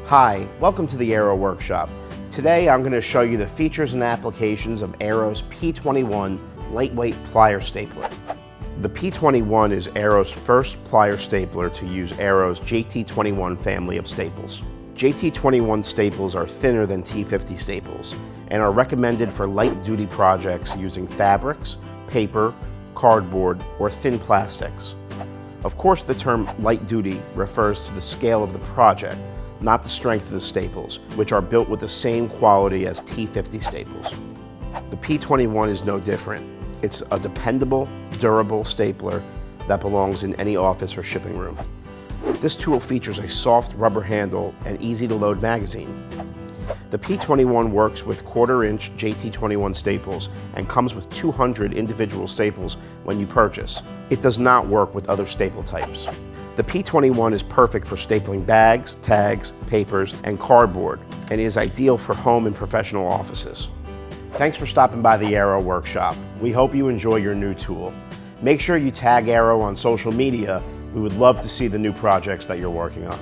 Hi, welcome to the Aero Workshop. Today I'm going to show you the features and applications of Aero's P21 lightweight plier stapler. The P21 is Aero's first plier stapler to use Aero's JT21 family of staples. JT21 staples are thinner than T50 staples and are recommended for light-duty projects using fabrics, paper, cardboard, or thin plastics. Of course, the term light-duty refers to the scale of the project, not the strength of the staples, which are built with the same quality as T50 staples. The P21 is no different. It's a dependable, durable stapler that belongs in any office or shipping room. This tool features a soft rubber handle and easy-to-load magazine. The P21 works with 1/4-inch JT21 staples and comes with 200 individual staples when you purchase. It does not work with other staple types. The P21 is perfect for stapling bags, tags, papers, and cardboard, and is ideal for home and professional offices. Thanks for stopping by the Aero Workshop. We hope you enjoy your new tool. Make sure you tag Aero on social media. We would love to see the new projects that you're working on.